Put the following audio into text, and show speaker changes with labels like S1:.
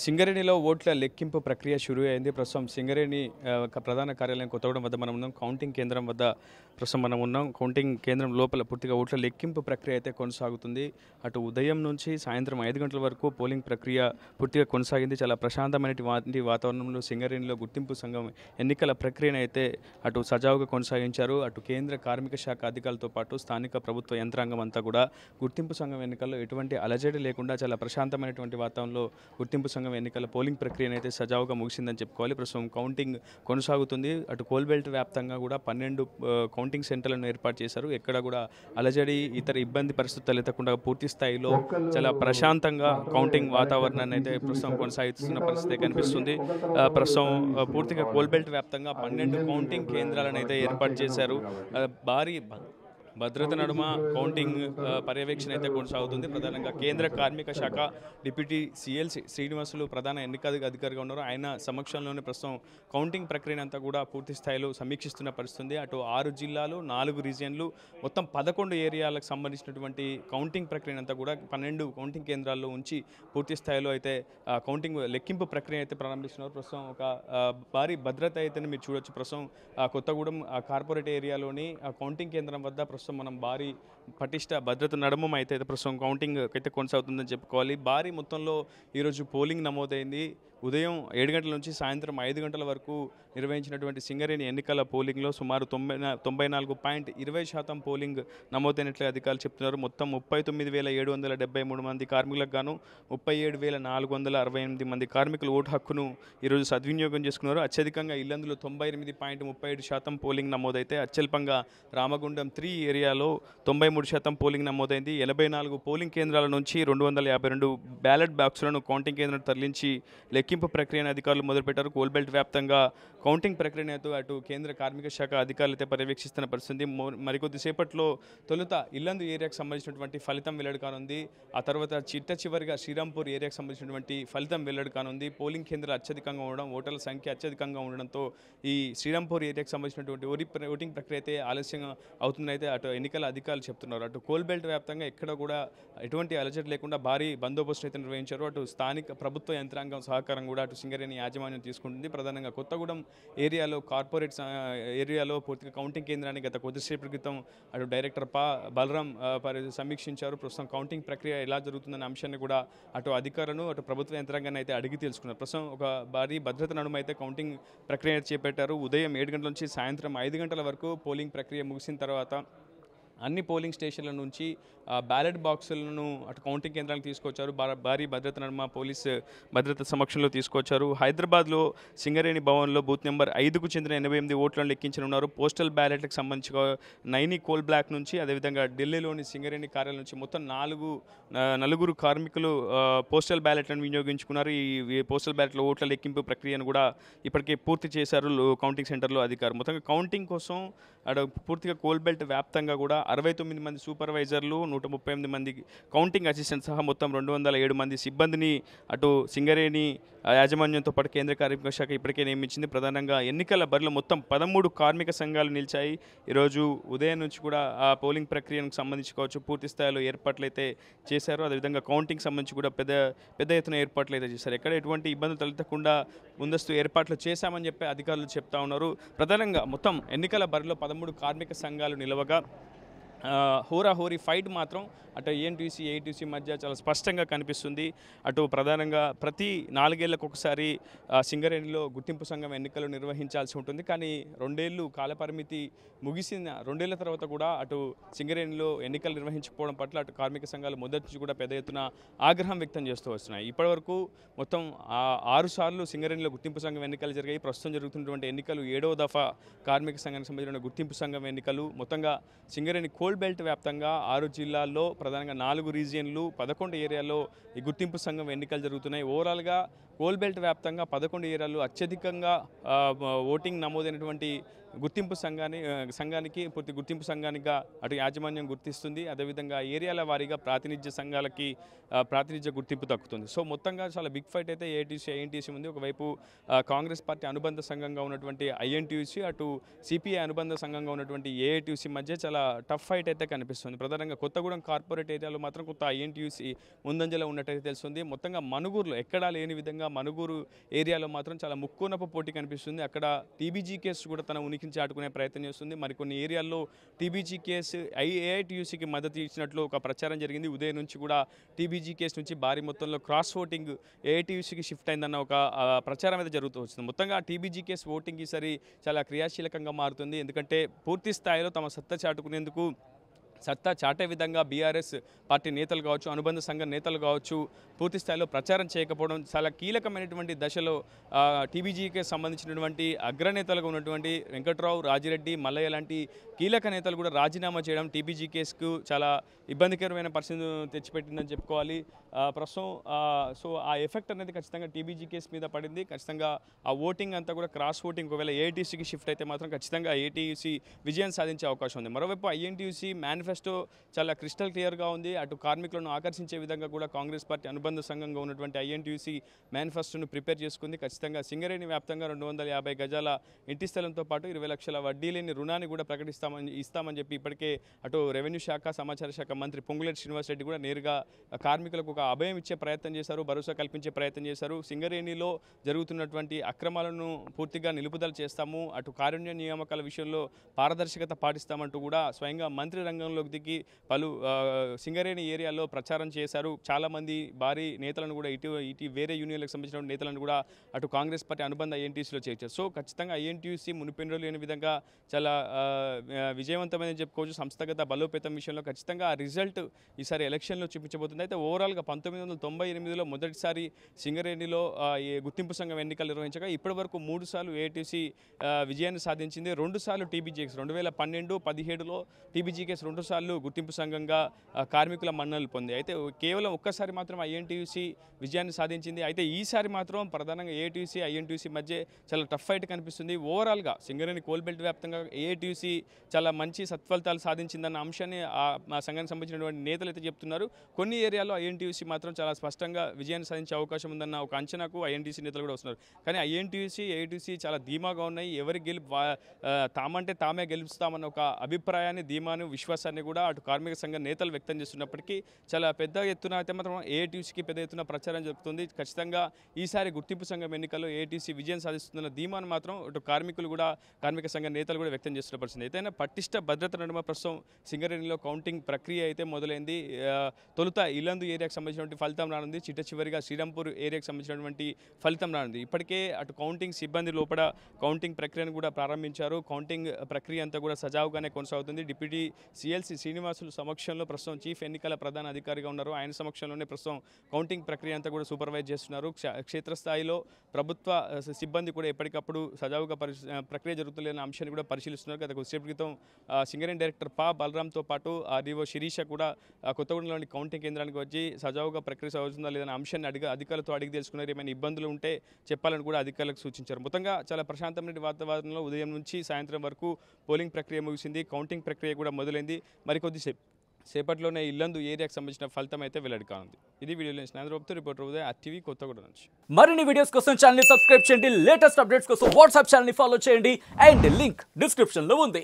S1: సింగరేణిలో ఓట్ల లెక్కింపు ప్రక్రియ షురూ అయింది. ప్రస్తుతం సింగరేణి ప్రధాన కార్యాలయం కొత్తగూడెం వద్ద మనం ఉన్నాం. కౌంటింగ్ కేంద్రం వద్ద ప్రస్తుతం మనం ఉన్నాం. కౌంటింగ్ కేంద్రం లోపల పూర్తిగా ఓట్ల లెక్కింపు ప్రక్రియ అయితే కొనసాగుతుంది. అటు ఉదయం నుంచి సాయంత్రం 5 గంటల వరకు పోలింగ్ ప్రక్రియ పూర్తిగా కొనసాగింది. చాలా ప్రశాంతమైనటువంటి వాతావరణంలో సింగరేణిలో గుర్తింపు సంఘం ఎన్నికల ప్రక్రియను అయితే అటు సజావుగా కొనసాగించారు. అటు కేంద్ర కార్మిక శాఖ అధికారులతో పాటు స్థానిక ప్రభుత్వ యంత్రాంగం అంతా కూడా గుర్తింపు సంఘం ఎన్నికల్లో ఎటువంటి అలజడి లేకుండా చాలా ప్రశాంతమైనటువంటి వాతావరణంలో గుర్తింపు సంఘం ఎన్నికల పోలింగ్ ప్రక్రియను అయితే సజావుగా ముగిసిందని చెప్పుకోవాలి. ప్రస్తుతం కౌంటింగ్ కొనసాగుతుంది. అటు కోల్బెల్ట్ వ్యాప్తంగా కూడా 12 కౌంటింగ్ సెంటర్లను ఏర్పాటు చేశారు. ఎక్కడ కూడా అలజడి ఇతర ఇబ్బంది పరిస్థితులు తలెత్తకుండా పూర్తి స్థాయిలో చాలా ప్రశాంతంగా కౌంటింగ్ వాతావరణాన్ని అయితే ప్రస్తుతం కొనసాగిస్తున్న పరిస్థితి కనిపిస్తుంది. ప్రస్తుతం పూర్తిగా కోల్బెల్ట్ వ్యాప్తంగా 12 కౌంటింగ్ కేంద్రాలను అయితే ఏర్పాటు చేశారు. భారీ భద్రత నడుమ కౌంటింగ్ పర్యవేక్షణ అయితే కొనసాగుతుంది. ప్రధానంగా కేంద్ర కార్మిక శాఖ డిప్యూటీ సిఎల్సి శ్రీనివాసులు ప్రధాన ఎన్నికల అధికారిగా ఉన్నారు. ఆయన సమక్షంలోనే ప్రస్తుతం కౌంటింగ్ ప్రక్రియను అంతా కూడా పూర్తి స్థాయిలో సమీక్షిస్తున్న పరిస్థితుంది. అటు 6 జిల్లాలు 4 రీజియన్లు మొత్తం 11 ఏరియాలకు సంబంధించినటువంటి కౌంటింగ్ ప్రక్రియను అంతా కూడా 12 కౌంటింగ్ కేంద్రాల్లో ఉంచి పూర్తి స్థాయిలో అయితే కౌంటింగ్ లెక్కింపు ప్రక్రియ అయితే ప్రారంభిస్తున్నారు. ప్రస్తుతం ఒక భారీ భద్రత అయితే మీరు చూడొచ్చు. ప్రస్తుతం కొత్తగూడెం కార్పొరేట్ ఏరియాలోని కౌంటింగ్ కేంద్రం వద్ద మనం భారీ పటిష్ట భద్రత నడుమ అయితే ప్రస్తుతం కౌంటింగ్ అయితే కొనసాగుతుందని చెప్పుకోవాలి. భారీ మొత్తంలో ఈరోజు పోలింగ్ నమోదైంది. ఉదయం 7 గంటల నుంచి సాయంత్రం 5 గంటల వరకు నిర్వహించినటువంటి సింగరేణి ఎన్నికల పోలింగ్లో సుమారు 94.20% పోలింగ్ నమోదైనట్లు అధికారులు చెప్తున్నారు. మొత్తం 39,773 మంది కార్మికులకు గాను 37,468 మంది కార్మికులు ఓటు హక్కును ఈరోజు సద్వినియోగం చేసుకున్నారు. అత్యధికంగా ఇల్లందులో 98.37% పోలింగ్ నమోదైతే అత్యల్పంగా రామగుండం 3 ఏరియాలో 93% పోలింగ్ నమోదైంది. 84 పోలింగ్ కేంద్రాల నుంచి 252 బ్యాలెట్ బాక్సులను కౌంటింగ్ కేంద్రం తరలించి లెక్కింపు ప్రక్రియను అధికారులు మొదలుపెట్టారు. కోల్బెల్ట్ వ్యాప్తంగా కౌంటింగ్ ప్రక్రియను అటు కేంద్ర కార్మిక శాఖ అధికారులు అయితే పర్యవేక్షిస్తున్న పరిస్థితి. మరికొద్దిసేపట్లో తొలుత ఇల్లందు ఏరియాకు సంబంధించినటువంటి ఫలితం వెల్లడి కానుంది. ఆ తర్వాత చివరిగా శ్రీరాంపూర్ ఏరియాకు సంబంధించినటువంటి ఫలితం వెల్లడి కానుంది. పోలింగ్ కేంద్రాలు అత్యధికంగా ఉండడం, ఓటర్ల సంఖ్య అత్యధికంగా ఉండడంతో ఈ శ్రీరాంపూర్ ఏరియాకు సంబంధించినటువంటి ఓటింగ్ ప్రక్రియ అయితే ఆలస్యంగా అవుతుందని అయితే అటు ఎన్నికల అధికారులు చెప్తున్నారు. అటు కోల్బెల్ట్ వ్యాప్తంగా ఎక్కడ కూడా ఎటువంటి అలజడి లేకుండా భారీ బందోబస్తు అయితే నిర్వహించారు. అటు స్థానిక ప్రభుత్వ యంత్రాంగం సహకారం కూడా అటు సింగరేణి యాజమాన్యం తీసుకుంటుంది. ప్రధానంగా కొత్తగూడెం ఏరియాలో కార్పొరేట్ ఏరియాలో పూర్తిగా కౌంటింగ్ కేంద్రాన్ని గత కొద్దిసేపటి క్రితం అటు డైరెక్టర్ బలరాం సమీక్షించారు. ప్రస్తుతం కౌంటింగ్ ప్రక్రియ ఎలా జరుగుతుందనే అంశాన్ని కూడా అటు అధికారులను అటు ప్రభుత్వ యంత్రాంగాన్ని అయితే అడిగి తెలుసుకున్నారు. ప్రస్తుతం ఒక భారీ భద్రత నడుమ అయితే కౌంటింగ్ ప్రక్రియ చేపట్టారు. ఉదయం 7 గంటల నుంచి సాయంత్రం 5 గంటల వరకు పోలింగ్ ప్రక్రియ ముగిసిన తర్వాత అన్ని పోలింగ్ స్టేషన్ల నుంచి బ్యాలెట్ బాక్సులను అటు కౌంటింగ్ కేంద్రాలకు తీసుకొచ్చారు. భారీ భద్రత నడుమ పోలీసు భద్రత సమక్షంలో తీసుకొచ్చారు. హైదరాబాద్లో సింగరేణి భవన్లో బూత్ నెంబర్ 5కు చెందిన 88 ఓట్లను లెక్కించనున్నారు. పోస్టల్ బ్యాలెట్లకు సంబంధించి నైని కోల్ బ్లాక్ నుంచి, అదేవిధంగా ఢిల్లీలోని సింగరేణి కార్యాలయం నుంచి మొత్తం 4 కార్మికులు పోస్టల్ బ్యాలెట్లను వినియోగించుకున్నారు. ఈ పోస్టల్ బ్యాలెట్లో ఓట్ల లెక్కింపు ప్రక్రియను కూడా ఇప్పటికే పూర్తి చేశారు కౌంటింగ్ సెంటర్లో అధికారులు. మొత్తంగా కౌంటింగ్ కోసం పూర్తిగా కోల్బెల్ట్ వ్యాప్తంగా కూడా 69 మంది సూపర్వైజర్లు, 138 మంది కౌంటింగ్ అసిస్టెంట్ సహా మొత్తం 207 మంది సిబ్బందిని అటు సింగరేణి యాజమాన్యంతో పాటు కేంద్ర కార్మిక శాఖ ఇప్పటికే నియమించింది. ప్రధానంగా ఎన్నికల బరిలో మొత్తం 13 కార్మిక సంఘాలు నిలిచాయి. ఈరోజు ఉదయం నుంచి కూడా ఆ పోలింగ్ ప్రక్రియకు సంబంధించుకోవచ్చు పూర్తి స్థాయిలో ఏర్పాట్లు అయితే చేశారు. అదేవిధంగా కౌంటింగ్ సంబంధించి కూడా పెద్ద ఎత్తున ఏర్పాట్లు అయితే చేశారు. ఎక్కడ ఎటువంటి ఇబ్బందులు తలెత్తకుండా ముందస్తు ఏర్పాట్లు చేశామని చెప్పి అధికారులు చెప్తా ఉన్నారు. ప్రధానంగా మొత్తం ఎన్నికల బరిలో 13 కార్మిక సంఘాలు నిలవగా హోరాహోరీ ఫైట్ మాత్రం అటు ఏఎన్టీసీ ఏఐటీసీ మధ్య చాలా స్పష్టంగా కనిపిస్తుంది. అటు ప్రధానంగా ప్రతి 4 ఏళ్లకు ఒకసారి సింగరేణిలో గుర్తింపు సంఘం ఎన్నికలు నిర్వహించాల్సి ఉంటుంది. కానీ 2 ఏళ్ళు కాలపరిమితి ముగిసిన 2 ఏళ్ల తర్వాత కూడా అటు సింగరేణిలో ఎన్నికలు నిర్వహించకపోవడం పట్ల అటు కార్మిక సంఘాలు మొదటి నుంచి కూడా పెద్ద ఎత్తున ఆగ్రహం వ్యక్తం చేస్తూ వస్తున్నాయి. ఇప్పటివరకు మొత్తం 6 సార్లు సింగరేణిలో గుర్తింపు సంఘం ఎన్నికలు జరిగాయి. ప్రస్తుతం జరుగుతున్నటువంటి ఎన్నికలు 7వ దఫా కార్మిక సంఘానికి సంబంధించిన గుర్తింపు సంఘం ఎన్నికలు. మొత్తంగా సింగరేణి కోల్బెల్ట్ వ్యాప్తంగా 6 జిల్లాల్లో ప్రధానంగా 4 రీజియన్లు 11 ఏరియాల్లో ఈ గుర్తింపు సంఘం ఎన్నికలు జరుగుతున్నాయి. ఓవరాల్గా కోల్బెల్ట్ వ్యాప్తంగా 11 ఏరియాల్లో అత్యధికంగా ఓటింగ్ నమోదైనటువంటి గుర్తింపు సంఘానికి పూర్తి గుర్తింపు సంఘానిగా అటు యాజమాన్యం గుర్తిస్తుంది. అదేవిధంగా ఏరియాల వారీగా ప్రాతినిధ్య సంఘాలకి ప్రాతినిధ్య గుర్తింపు దక్కుతుంది. సో మొత్తంగా చాలా బిగ్ ఫైట్ అయితే ఐఎన్టీయూసీ ఉంది. ఒకవైపు కాంగ్రెస్ పార్టీ అనుబంధ సంఘంగా ఉన్నటువంటి ఐఎన్టీయూసీ, అటు సిపిఐ అనుబంధ సంఘంగా ఉన్నటువంటి ఏఐటీయూసీ మధ్య చాలా టఫ్ ఫైట్ అయితే కనిపిస్తుంది. ప్రధానంగా కొత్తగూడెం కార్పొరేట్ ఏరియాలో మాత్రం కొత్త ఐఎన్టీయూసీ ముందంజలో ఉన్నట్టయితే తెలుస్తుంది. మొత్తంగా మనుగూరులో ఎక్కడా లేని విధంగా మనుగూరు ఏరియాలో మాత్రం చాలా ముక్కునపు పోటీ కనిపిస్తుంది. అక్కడ టీబీజీ కేసు కూడా తన ఉనికిని చాటుకునే ప్రయత్నం చేస్తుంది. మరికొన్ని ఏరియాల్లో టీబీజీ కేసు ఏఐటీయూసీకి మద్దతు ఇచ్చినట్లు ఒక ప్రచారం జరిగింది. ఉదయం నుంచి కూడా టీబీజీ కేసు నుంచి భారీ మొత్తంలో క్రాస్ ఓటింగ్ ఏఐటీయూసీకి షిఫ్ట్ అయిందన్న ఒక ప్రచారం అయితే జరుగుతూ వచ్చింది. మొత్తంగా టీబీజీ కేసు ఓటింగ్ ఈసారి చాలా క్రియాశీలకంగా మారుతుంది. ఎందుకంటే పూర్తి స్థాయిలో తమ సత్తా చాటుకునేందుకు సత్తా చాటే విధంగా బీఆర్ఎస్ పార్టీ నేతలు కావచ్చు, అనుబంధ సంఘ నేతలు కావచ్చు, పూర్తి స్థాయిలో ప్రచారం చేయకపోవడం చాలా కీలకమైనటువంటి దశలో టీబీజీకి సంబంధించినటువంటి అగ్రనేతలుగా ఉన్నటువంటి వెంకట్రావు, రాజిరెడ్డి, మల్లయ్య లాంటి కీలక నేతలు కూడా రాజీనామా చేయడం టీబీజీ కేసుకు చాలా ఇబ్బందికరమైన పరిస్థితి తెచ్చిపెట్టిందని చెప్పుకోవాలి. ప్రస్తుతం సో ఆ ఎఫెక్ట్ అనేది ఖచ్చితంగా టీబీజీ కేసు మీద పడింది. ఖచ్చితంగా ఆ ఓటింగ్ అంతా కూడా క్రాస్ ఓటింగ్ ఒకవేళ ఏఐటీయూసీకి షిఫ్ట్ అయితే మాత్రం ఖచ్చితంగా ఏఐటీయూసీ విజయం సాధించే అవకాశం ఉంది. మరోవైపు ఐఎన్టీయూసీ మేనిఫెస్టో చాలా క్రిస్టల్ క్లియర్గా ఉంది. అటు కార్మికులను ఆకర్షించే విధంగా కూడా కాంగ్రెస్ పార్టీ అనుబంధ సంఘంగా ఉన్నటువంటి ఐఎన్టీయూసీ మేనిఫెస్టోను ప్రిపేర్ చేసుకుంది. ఖచ్చితంగా సింగరేణి వ్యాప్తంగా 250 గజాల ఇంటి స్థలంతో పాటు 20 లక్షల వడ్డీ లేని రుణాన్ని కూడా ఇస్తామని చెప్పి ఇప్పటికే అటు రెవెన్యూ శాఖ, సమాచార శాఖ మంత్రి పొంగులేటి శ్రీనివాసరెడ్డి కూడా నేరుగా కార్మికులకు ఒక అభయం ఇచ్చే ప్రయత్నం చేశారు, భరోసా కల్పించే ప్రయత్నం చేశారు. సింగరేణిలో జరుగుతున్నటువంటి అక్రమాలను పూర్తిగా నిలుపుదల చేస్తాము, అటు కారుణ్య నియామకాల విషయంలో పారదర్శకత పాటిస్తామంటూ కూడా స్వయంగా మంత్రి రంగంలోకి దిగి పలు సింగరేణి ఏరియాలో ప్రచారం చేశారు. చాలామంది భారీ నేతలను కూడా ఇటు వేరే యూనియన్లకు సంబంధించిన నేతలను కూడా అటు కాంగ్రెస్ పార్టీ అనుబంధ ఐఎన్టీయూసీలో చేర్చారు. సో ఖచ్చితంగా ఐఎన్టీయూసీ మునిపెన్నడూ లేని విధంగా చాలా విజయవంతమైనది చెప్పుకోవచ్చు. సంస్థాగత బలోపేతం విషయంలో ఖచ్చితంగా ఆ రిజల్ట్ ఈసారి ఎలక్షన్లో చూపించబోతుంది. అయితే ఓవరాల్గా 1998లో మొదటిసారి సింగరేణిలో ఈ గుర్తింపు సంఘం ఎన్నికలు నిర్వహించగా ఇప్పటి వరకు 3 సార్లు ఏఐటీయూసీ విజయాన్ని సాధించింది. 2 సార్లు టీబీజీకేస్ 2012, 2017లో టీబీజీకేస్ 2 సార్లు గుర్తింపు సంఘంగా కార్మికుల మన్ననలు పొంది. అయితే కేవలం ఒక్కసారి మాత్రం ఐఎన్టీయూసీ విజయాన్ని సాధించింది. అయితే ఈసారి మాత్రం ప్రధానంగా ఏఐటీయూసీ ఐఎన్టీయూసీ మధ్య చాలా టఫ్ ఫైట్ కనిపిస్తుంది. ఓవరాల్గా సింగరేణి కోల్బెల్ట్ వ్యాప్తంగా ఏఐటీయూసీ చాలా మంచి సత్ఫలితాలు సాధించిందన్న అంశాన్ని మా సంఘానికి సంబంధించినటువంటి నేతలు అయితే చెప్తున్నారు. కొన్ని ఏరియాలో ఐఎన్టీయూసీ మాత్రం చాలా స్పష్టంగా విజయాన్ని సాధించే అవకాశం ఉందన్న ఒక అంచనాకు ఐఎన్టీయూసీ నేతలు కూడా వస్తున్నారు. కానీ ఐఎన్టీయూసీ ఏఐటీయూసీ చాలా ధీమాగా ఉన్నాయి. ఎవరి తామంటే తామే గెలుస్తామన్న ఒక అభిప్రాయాన్ని, ధీమాను, విశ్వాసాన్ని కూడా అటు కార్మిక సంఘ నేతలు వ్యక్తం చేస్తున్నప్పటికీ చాలా పెద్ద ఎత్తున అయితే మాత్రం ఏఐటీయూసీకి పెద్ద ఎత్తున ప్రచారం జరుగుతుంది. ఖచ్చితంగా ఈసారి గుర్తింపు సంఘం ఎన్నికల్లో ఏఐటీయూసీ విజయం సాధిస్తుందన్న ధీమాను మాత్రం అటు కార్మికులు కూడా, కార్మిక సంఘ నేతలు కూడా వ్యక్తం చేస్తున్న పరిస్థితి. అయితే పటిష్ట భద్రత నడుమ ప్రస్తుతం సింగరేణిలో కౌంటింగ్ ప్రక్రియ అయితే మొదలైంది. తొలుత ఇల్లందు ఏరియాకు సంబంధించినటువంటి ఫలితం రానుంది. చివరిగా శ్రీరాంపూర్ ఏరియాకు సంబంధించినటువంటి ఫలితం రానుంది. ఇప్పటికే అటు కౌంటింగ్ సిబ్బంది లోపల కౌంటింగ్ ప్రక్రియను కూడా ప్రారంభించారు. కౌంటింగ్ ప్రక్రియ అంతా కూడా సజావుగానే కొనసాగుతుంది. డిప్యూటీ సిఎల్సి శ్రీనివాసులు సమక్షంలో ప్రస్తుతం చీఫ్ ఎన్నికల ప్రధాన అధికారిగా ఉన్నారు. ఆయన సమక్షంలోనే ప్రస్తుతం కౌంటింగ్ ప్రక్రియ అంతా కూడా సూపర్వైజ్ చేస్తున్నారు. క్షేత్రస్థాయిలో ప్రభుత్వ సిబ్బంది కూడా ఎప్పటికప్పుడు సజావుగా ప్రక్రియ జరుగుతున్న అంశాన్ని కూడా పరిశీలిస్తున్నారు. గత కొద్దిసేపు క్రితం సింగరేణి డైరెక్టర్ బాలరామ్తో పాటు ఆర్డీఓ శిరీష కూడా కొత్తగూడెంలోని కౌంటింగ్ కేంద్రానికి వచ్చి సజావుగా ప్రక్రియ సాగుతుందా లేదన్న అంశాన్ని అధికారులతో అడిగి తెలుసుకున్నారు. ఏమైనా ఇబ్బందులు ఉంటే చెప్పాలని కూడా అధికారులకు సూచించారు. మొత్తంగా చాలా ప్రశాంతమైన వాతావరణంలో ఉదయం నుంచి సాయంత్రం వరకు పోలింగ్ ప్రక్రియ ముగిసింది. కౌంటింగ్ ప్రక్రియ కూడా మొదలైంది. మరికొద్దిసేపట్లోనే ఇల్లందు ఏరియాకు సంబంధించిన ఫలితం అయితే వెల్లడి కానుంది. ఇది వీడియో నుంచి రిపోర్టర్ ఉదయ్, RTV, కొత్తగూడెం నుంచి.
S2: మరిన్ని వీడియోస్ కోసం ఛానల్ ని సబ్స్క్రైబ్ చేయండి. లేటెస్ట్ అప్డేట్స్ కోసం వాట్సాప్ ఛానల్ ని ఫాలో చేయండి. అండ్ లింక్ డిస్క్రిప్షన్ లో ఉంది.